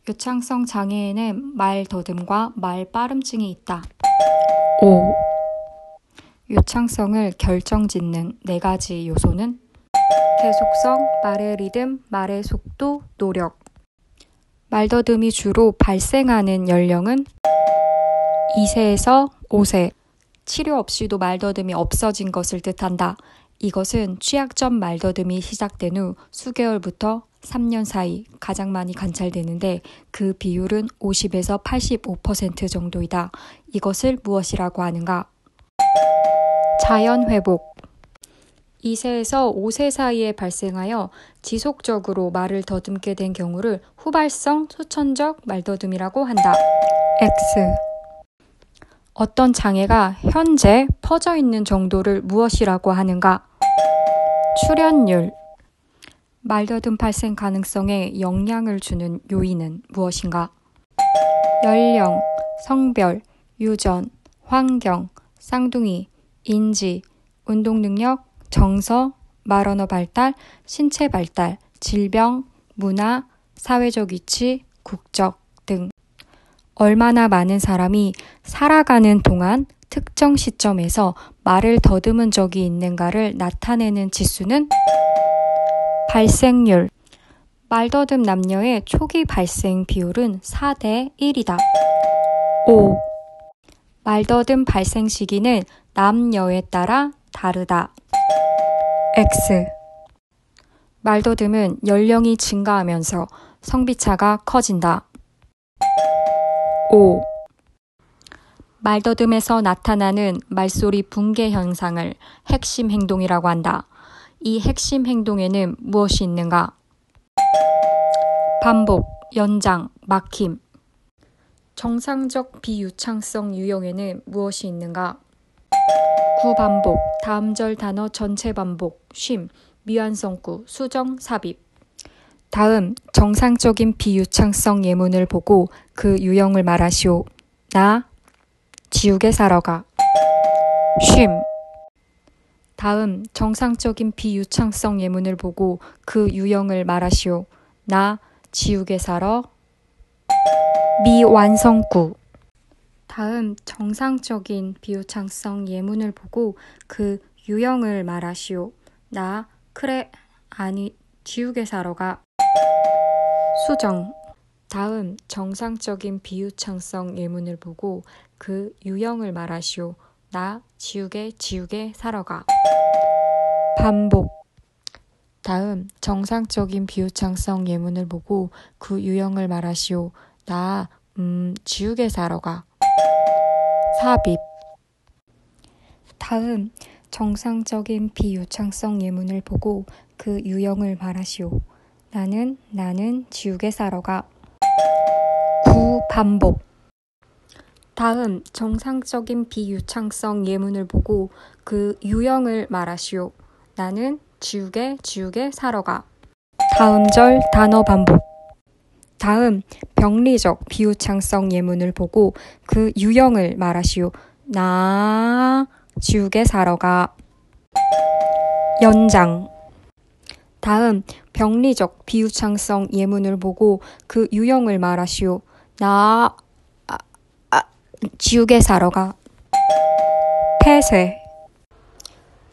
요창성 장애에는 말 더듬과 말 빠름증이 있다. 5. 요창성을 결정짓는 4가지 요소는 계속성, 말의 리듬, 말의 속도, 노력. 말더듬이 주로 발생하는 연령은 2세에서 5세. 치료 없이도 말더듬이 없어진 것을 뜻한다. 이것은 취약점 말더듬이 시작된 후 수개월부터 3년 사이 가장 많이 관찰되는데 그 비율은 50에서 85% 정도이다. 이것을 무엇이라고 하는가? 자연회복. 2세에서 5세 사이에 발생하여 지속적으로 말을 더듬게 된 경우를 후발성 후천적 말더듬이라고 한다. X. 어떤 장애가 현재 퍼져 있는 정도를 무엇이라고 하는가? 출현율. 말더듬 발생 가능성에 영향을 주는 요인은 무엇인가? 연령, 성별, 유전, 환경, 쌍둥이, 인지, 운동 능력, 정서, 말언어 발달, 신체 발달, 질병, 문화, 사회적 위치, 국적 등. 얼마나 많은 사람이 살아가는 동안 특정 시점에서 말을 더듬은 적이 있는가를 나타내는 지수는 발생률. 말더듬 남녀의 초기 발생 비율은 4대 1이다. 5. 말더듬 발생 시기는 남녀에 따라 다르다. X. 말더듬은 연령이 증가하면서 성비차가 커진다. 5. 말더듬에서 나타나는 말소리 붕괴 현상을 핵심 행동이라고 한다. 이 핵심 행동에는 무엇이 있는가? 반복, 연장, 막힘. 정상적 비유창성 유형에는 무엇이 있는가? 구반복, 다음 절 단어 전체 반복, 쉼, 미완성구, 수정, 삽입. 다음 정상적인 비유창성 예문을 보고 그 유형을 말하시오. 나 지우개 사러 가. 쉼. 다음 정상적인 비유창성 예문을 보고 그 유형을 말하시오. 나 지우개 사러. 미완성구. 다음 정상적인 비유창성 예문을 보고 그 유형을 말하시오. 나 그래 아니 지우개 사러 가. 수정. 다음 정상적인 비유창성 예문을 보고 그 유형을 말하시오. 나 지우개 사러 가. 반복. 다음 정상적인 비유창성 예문을 보고 그 유형을 말하시오. 나 지우개 사러 가. 삽입. 다음 정상적인 비유창성 예문을 보고 그 유형을 말하시오. 나는 지우개 사러 가. 구반복. 다음 정상적인 비유창성 예문을 보고 그 유형을 말하시오. 나는 지우개 사러 가. 다음 절 단어 반복. 다음 병리적 비유창성 예문을 보고 그 유형을 말하시오. 나 지우개 사러 가. 연장. 다음 병리적 비유창성 예문을 보고 그 유형을 말하시오. 나 지우개 사러 가. 폐쇄.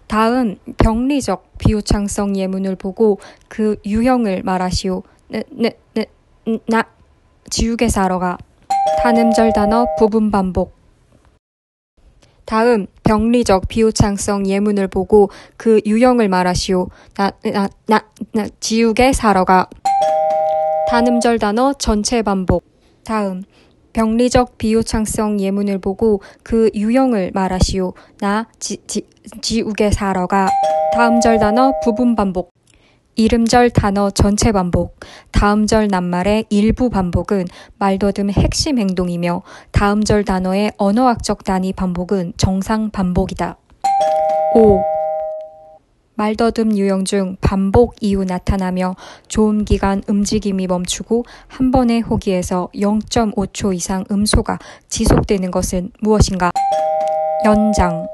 다음 병리적 비유창성 예문을 보고 그 유형을 말하시오. 나 지우개 사러 가. 단음절 단어 부분 반복. 다음 병리적 비유창성 예문을 보고 그 유형을 말하시오. 나 지우개 사러 가. 단음절 단어 전체 반복. 다음 병리적 비유창성 예문을 보고 그 유형을 말하시오. 나 지우개 사러 가. 다음절 단어 부분 반복. 이름절 단어 전체 반복. 다음절 낱말의 일부 반복은 말더듬의 핵심 행동이며 다음절 단어의 언어학적 단위 반복은 정상 반복이다. 5. 말더듬 유형 중 반복 이후 나타나며 조음 기간 움직임이 멈추고 한 번의 호기에서 0.5초 이상 음소가 지속되는 것은 무엇인가? 연장,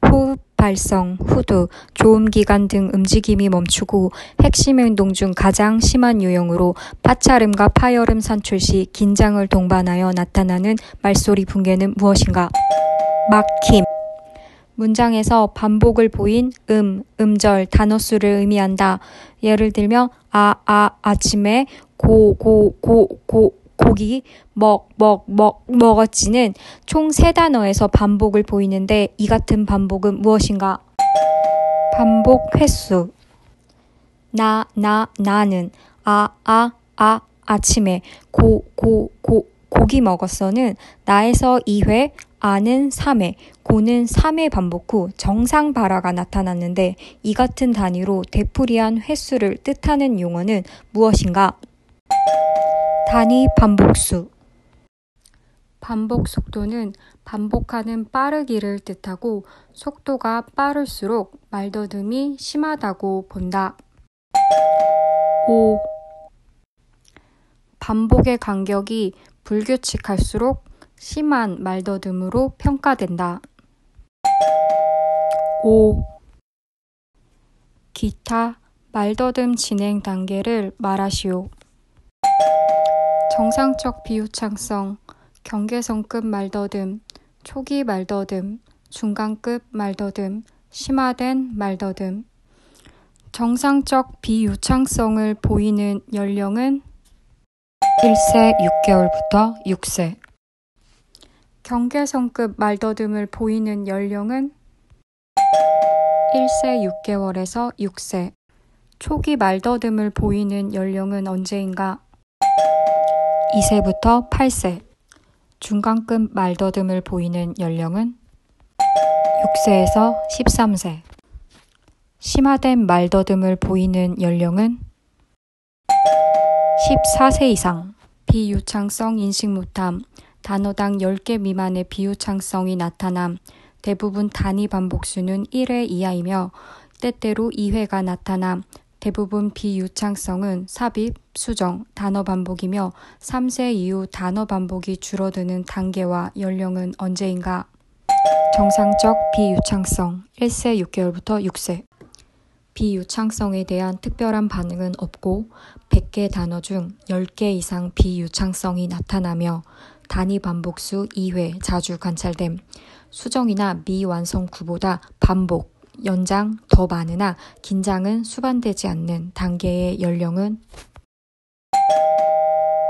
호흡 발성, 후두, 조음기관 등 움직임이 멈추고 핵심 행동 중 가장 심한 유형으로 파차름과 파열음 산출 시 긴장을 동반하여 나타나는 말소리 붕괴는 무엇인가? 막힘. 문장에서 반복을 보인 음절, 단어수를 의미한다. 예를 들면 아침에 고기 먹었지는 총 3단어에서 반복을 보이는데 이 같은 반복은 무엇인가? 반복 횟수. 나는 아침에 고기 먹었어는 나에서 2회, 아는 3회, 고는 3회 반복 후 정상 발화가 나타났는데 이 같은 단위로 되풀이한 횟수를 뜻하는 용어는 무엇인가? 단위 반복수. 반복 속도는 반복하는 빠르기를 뜻하고 속도가 빠를수록 말더듬이 심하다고 본다. 5. 반복의 간격이 불규칙할수록 심한 말더듬으로 평가된다. 5. 기타 말더듬 진행 단계를 말하시오. 정상적 비유창성, 경계선급 말더듬, 초기 말더듬, 중간급 말더듬, 심화된 말더듬. 정상적 비유창성을 보이는 연령은 1세 6개월부터 6세. 경계선급 말더듬을 보이는 연령은 1세 6개월에서 6세. 초기 말더듬을 보이는 연령은 언제인가? 2세부터 8세. 중간급 말더듬을 보이는 연령은 6세에서 13세. 심화된 말더듬을 보이는 연령은 14세 이상. 비유창성 인식 못함. 단어당 10개 미만의 비유창성이 나타남. 대부분 단위 반복수는 1회 이하이며 때때로 2회가 나타남. 대부분 비유창성은 삽입, 수정, 단어 반복이며 3세 이후 단어 반복이 줄어드는 단계와 연령은 언제인가? 정상적 비유창성 1세 6개월부터 6세. 비유창성에 대한 특별한 반응은 없고 100개 단어 중 10개 이상 비유창성이 나타나며 단위 반복수 2회 자주 관찰됨. 수정이나 미완성구보다 반복, 연장 더 많으나 긴장은 수반되지 않는 단계의 연령은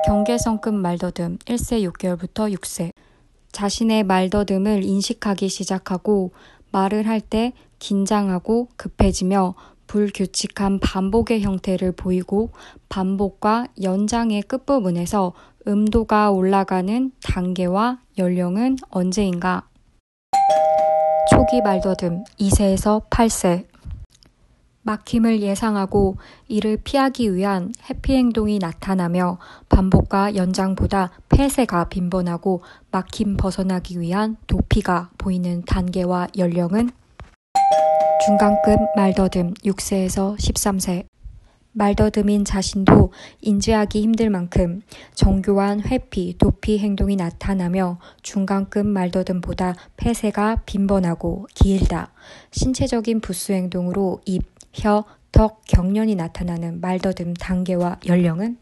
경계선급 말더듬 1세 6개월부터 6세. 자신의 말더듬을 인식하기 시작하고 말을 할 때 긴장하고 급해지며 불규칙한 반복의 형태를 보이고 반복과 연장의 끝부분에서 음도가 올라가는 단계와 연령은 언제인가? 초기 말더듬 2세에서 8세. 막힘을 예상하고 이를 피하기 위한 회피 행동이 나타나며 반복과 연장보다 폐쇄가 빈번하고 막힘 벗어나기 위한 도피가 보이는 단계와 연령은 중간급 말더듬 6세에서 13세. 말더듬인 자신도 인지하기 힘들 만큼 정교한 회피, 도피 행동이 나타나며 중간급 말더듬보다 폐쇄가 빈번하고 길다. 신체적인 부수 행동으로 입, 혀, 턱, 경련이 나타나는 말더듬 단계와 연령은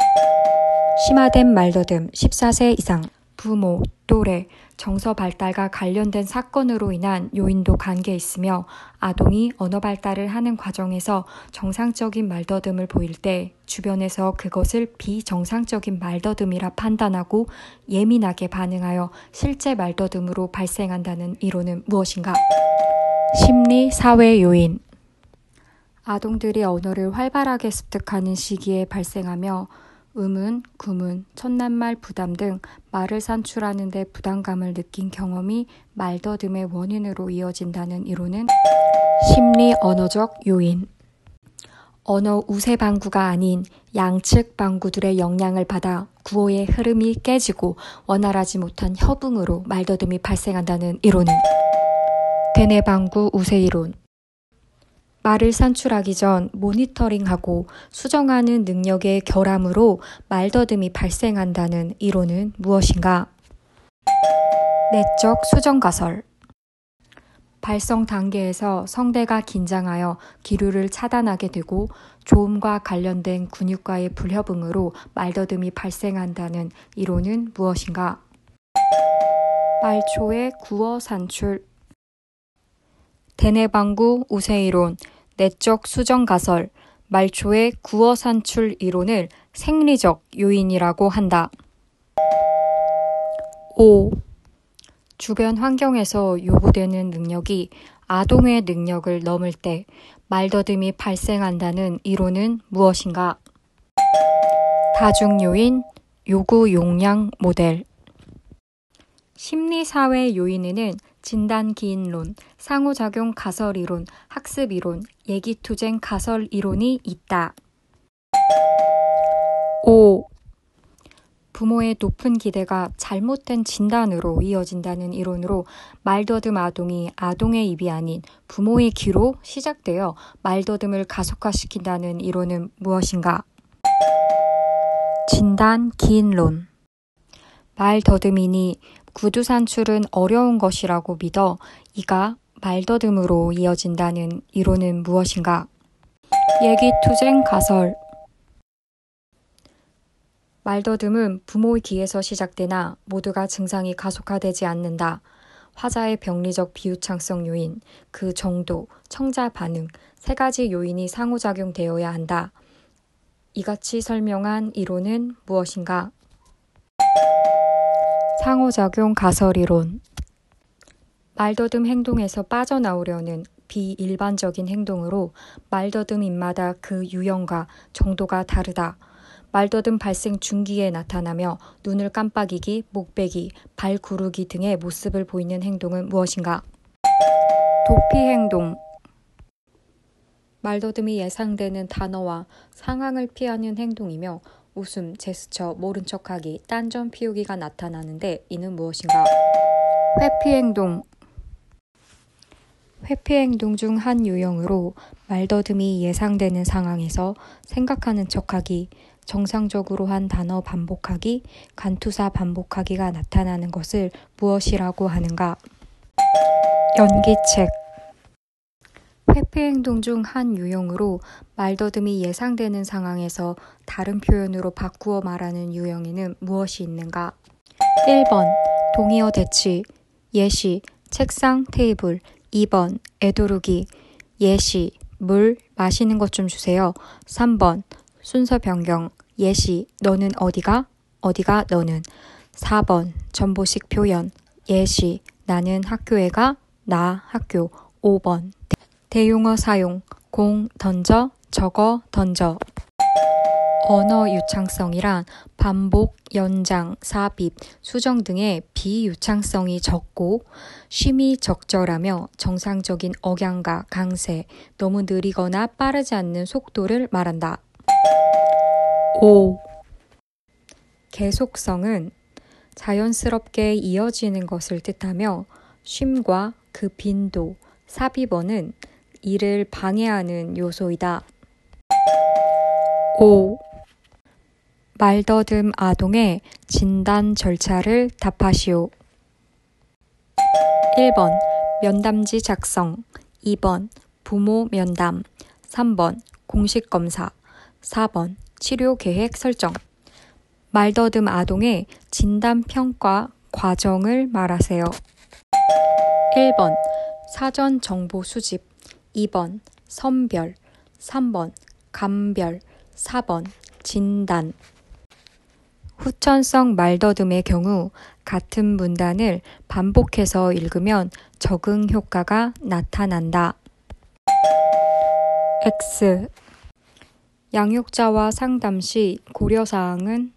심화된 말더듬 14세 이상. 부모, 또래, 정서 발달과 관련된 사건으로 인한 요인도 관계 있으며 아동이 언어 발달을 하는 과정에서 정상적인 말더듬을 보일 때 주변에서 그것을 비정상적인 말더듬이라 판단하고 예민하게 반응하여 실제 말더듬으로 발생한다는 이론은 무엇인가? 심리, 사회 요인. 아동들이 언어를 활발하게 습득하는 시기에 발생하며 의문, 구문, 첫낱말 부담 등 말을 산출하는 데 부담감을 느낀 경험이 말더듬의 원인으로 이어진다는 이론은 심리 언어적 요인. 언어 우세 방구가 아닌 양측 방구들의 영향을 받아 구어의 흐름이 깨지고 원활하지 못한 협응으로 말더듬이 발생한다는 이론은 대뇌 방구 우세 이론. 말을 산출하기 전 모니터링하고 수정하는 능력의 결함으로 말더듬이 발생한다는 이론은 무엇인가? 내적 수정 가설. 발성 단계에서 성대가 긴장하여 기류를 차단하게 되고 조음과 관련된 근육과의 불협응으로 말더듬이 발생한다는 이론은 무엇인가? 말초의 구어 산출. 대뇌방구 우세이론, 내적 수정 가설, 말초의 구어 산출 이론을 생리적 요인이라고 한다. 5. 주변 환경에서 요구되는 능력이 아동의 능력을 넘을 때 말더듬이 발생한다는 이론은 무엇인가? 다중요인, 요구 용량 모델. 심리사회 요인에는 진단기인론, 상호작용 가설이론, 학습이론, 얘기투쟁 가설이론이 있다. 5. 부모의 높은 기대가 잘못된 진단으로 이어진다는 이론으로 말더듬 아동이 아동의 입이 아닌 부모의 귀로 시작되어 말더듬을 가속화시킨다는 이론은 무엇인가? 진단 기인론. 말더듬이니 구두 산출은 어려운 것이라고 믿어 이가 말더듬으로 이어진다는 이론은 무엇인가? 얘기투쟁 가설. 말더듬은 부모의 귀에서 시작되나 모두가 증상이 가속화되지 않는다. 화자의 병리적 비유창성 요인, 그 정도, 청자 반응, 세 가지 요인이 상호작용되어야 한다. 이같이 설명한 이론은 무엇인가? 상호작용 가설이론. 말더듬 행동에서 빠져나오려는 비일반적인 행동으로 말더듬인마다 그 유형과 정도가 다르다. 말더듬 발생 중기에 나타나며 눈을 깜빡이기, 목 베기, 발 구르기 등의 모습을 보이는 행동은 무엇인가? 도피 행동. 말더듬이 예상되는 단어와 상황을 피하는 행동이며 웃음, 제스처, 모른 척하기, 딴전 피우기가 나타나는데 이는 무엇인가? 회피 행동. 회피 행동 중 한 유형으로 말더듬이 예상되는 상황에서 생각하는 척하기, 정상적으로 한 단어 반복하기, 간투사 반복하기가 나타나는 것을 무엇이라고 하는가? 연기책. 회피 행동 중 한 유형으로 말더듬이 예상되는 상황에서 다른 표현으로 바꾸어 말하는 유형에는 무엇이 있는가? 1번 동의어 대치, 예시, 책상, 테이블. 2번 애도르기, 예시, 물, 마시는 것 좀 주세요. 3번 순서 변경, 예시, 너는 어디가? 어디가 너는. 4번 전보식 표현, 예시, 나는 학교에 가? 나 학교. 5번 대용어 사용, 공, 던져, 적어, 던져. 언어 유창성이란 반복, 연장, 삽입, 수정 등의 비유창성이 적고 쉼이 적절하며 정상적인 억양과 강세, 너무 느리거나 빠르지 않는 속도를 말한다. 5. 계속성은 자연스럽게 이어지는 것을 뜻하며 쉼과 그 빈도, 삽입어는 이를 방해하는 요소이다. 5. 말더듬 아동의 진단 절차를 답하시오. 1번 면담지 작성, 2번 부모 면담, 3번 공식 검사, 4번 치료 계획 설정. 말더듬 아동의 진단 평가 과정을 말하세요. 1번 사전 정보 수집, 2번 선별, 3번 감별, 4번 진단. 후천성 말더듬의 경우 같은 문단을 반복해서 읽으면 적응 효과가 나타난다. X. 양육자와 상담 시 고려사항은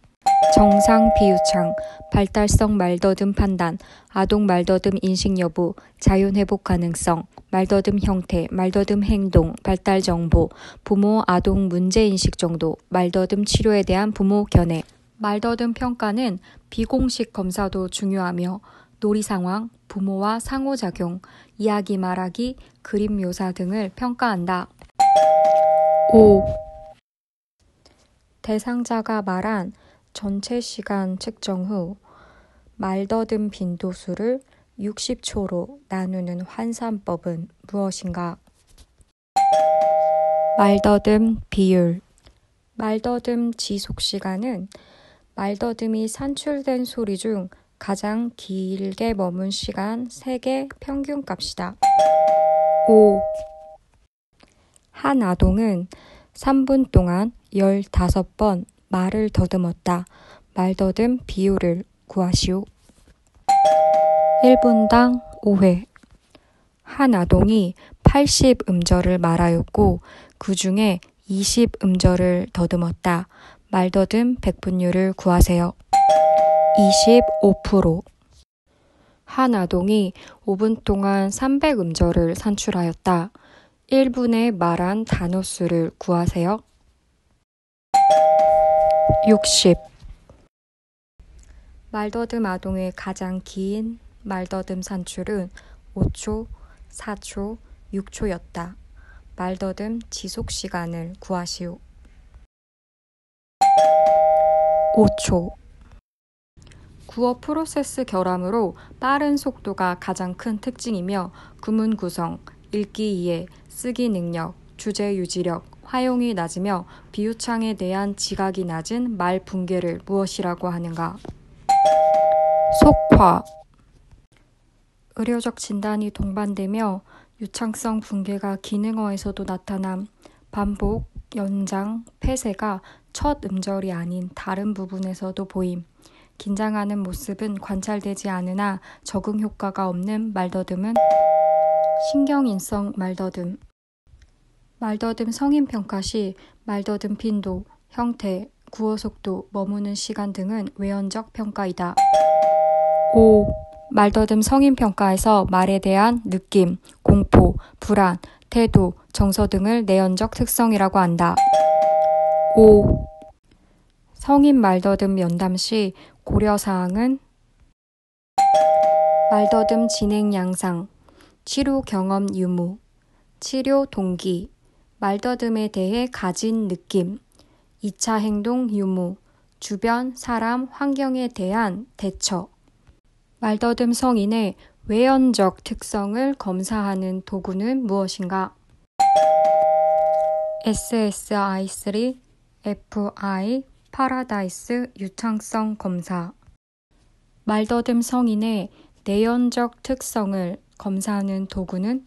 정상 비유창, 발달성 말더듬 판단, 아동 말더듬 인식 여부, 자윤회복 가능성, 말더듬 형태, 말더듬 행동, 발달 정보, 부모 아동 문제인식 정도, 말더듬 치료에 대한 부모 견해. 말더듬 평가는 비공식 검사도 중요하며 놀이 상황, 부모와 상호작용, 이야기 말하기, 그림 묘사 등을 평가한다. 5. 대상자가 말한 전체 시간 측정 후 말더듬 빈도수를 60초로 나누는 환산법은 무엇인가? 말더듬 비율. 말더듬 지속시간은 말더듬이 산출된 소리 중 가장 길게 머문 시간 3개 평균값이다. 5. 한 아동은 3분 동안 15번 말을 더듬었다. 말더듬 비율을 구하시오. 1분당 5회. 한 아동이 80음절을 말하였고 그 중에 20음절을 더듬었다. 말더듬 백분율을 구하세요. 25%. 한 아동이 5분 동안 300음절을 산출하였다. 1분에 말한 단어 수를 구하세요. 60. 말더듬 아동의 가장 긴 말더듬 산출은 5초, 4초, 6초였다. 말더듬 지속 시간을 구하시오. 5초. 구어 프로세스 결함으로 빠른 속도가 가장 큰 특징이며 구문 구성, 읽기 이해, 쓰기 능력, 주제 유지력, 화용이 낮으며 비유창에 대한 지각이 낮은 말 붕괴를 무엇이라고 하는가? 속화. 의료적 진단이 동반되며 유창성 붕괴가 기능어에서도 나타남 반복, 연장, 폐쇄가 첫 음절이 아닌 다른 부분에서도 보임. 긴장하는 모습은 관찰되지 않으나 적응 효과가 없는 말더듬은 신경인성 말더듬. 말더듬 성인평가 시 말더듬 빈도, 형태, 구어 속도, 머무는 시간 등은 외연적 평가이다. 5. 말더듬 성인평가에서 말에 대한 느낌, 공포, 불안, 태도, 정서 등을 내연적 특성이라고 한다. 5. 성인 말더듬 면담 시 고려사항은 말더듬 진행 양상, 치료 경험 유무, 치료 동기, 말더듬에 대해 가진 느낌, 2차 행동 유무, 주변 사람 환경에 대한 대처. 말더듬 성인의 외연적 특성을 검사하는 도구는 무엇인가? SSI3, FI, 파라다이스 유창성 검사. 말더듬 성인의 내연적 특성을 검사하는 도구는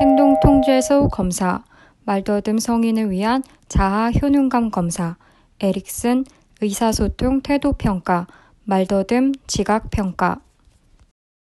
행동통제소 검사, 말더듬 성인을 위한 자아 효능감 검사, 에릭슨 의사소통 태도평가, 말더듬 지각평가.